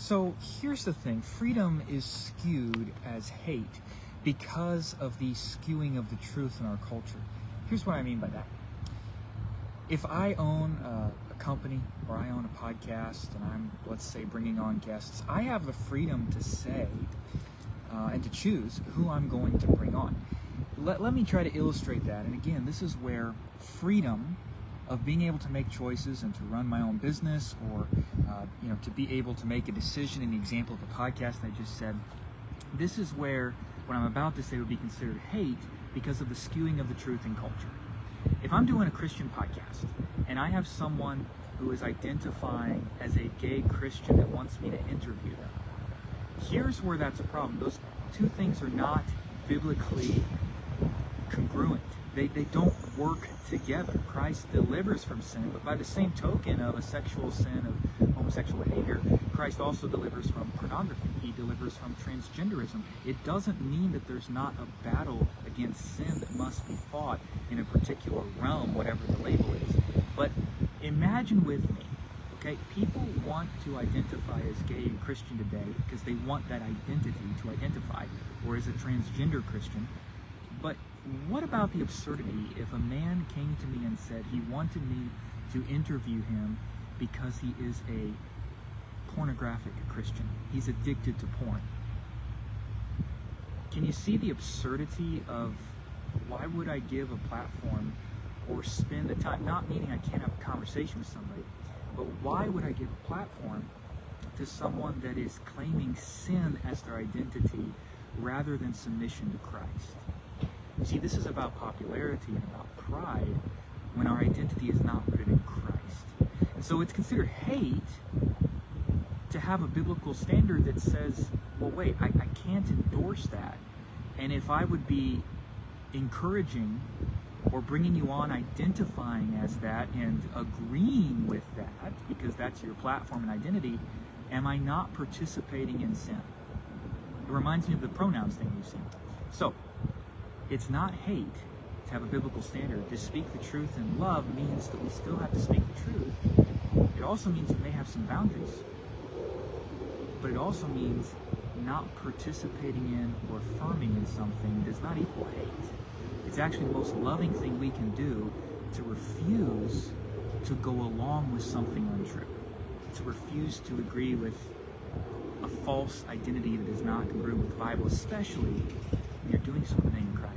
So here's the thing. Freedom is skewed as hate because of the skewing of the truth in our culture. Here's what I mean by that. If I own a company or I own a podcast and I'm, let's say, bringing on guests, I have the freedom to say and to choose who I'm going to bring on. Let me try to illustrate that. And again, this is where freedom of being able to make choices and to run my own business, or to be able to make a decision in the example of the podcast I just said, this is where what I'm about to say would be considered hate because of the skewing of the truth in culture. If I'm doing a Christian podcast and I have someone who is identifying as a gay Christian that wants me to interview them, here's where that's a problem. Those two things are not biblically congruent. They don't work together. Christ delivers from sin, but by the same token of a sexual sin of homosexual behavior, Christ also delivers from pornography. He delivers from transgenderism. It doesn't mean that there's not a battle against sin that must be fought in a particular realm, whatever the label is. But imagine with me, okay, people want to identify as gay and Christian today because they want that identity to identify, or as a transgender Christian. But what about the absurdity if a man came to me and said he wanted me to interview him because he is a pornographic Christian? He's addicted to porn. Can you see the absurdity of why would I give a platform or spend the time, not meaning I can't have a conversation with somebody, but why would I give a platform to someone that is claiming sin as their identity rather than submission to Christ? You see, this is about popularity and about pride when our identity is not rooted in Christ. And so it's considered hate to have a biblical standard that says, well, wait, I can't endorse that. And if I would be encouraging or bringing you on identifying as that and agreeing with that, because that's your platform and identity, am I not participating in sin? It reminds me of the pronouns thing you've seen. So, it's not hate to have a biblical standard. To speak the truth in love means that we still have to speak the truth. It also means we may have some boundaries. But it also means not participating in or affirming in something does not equal hate. It's actually the most loving thing we can do to refuse to go along with something untrue. To refuse to agree with a false identity that is not congruent with the Bible, especially when you're doing so in the name of Christ.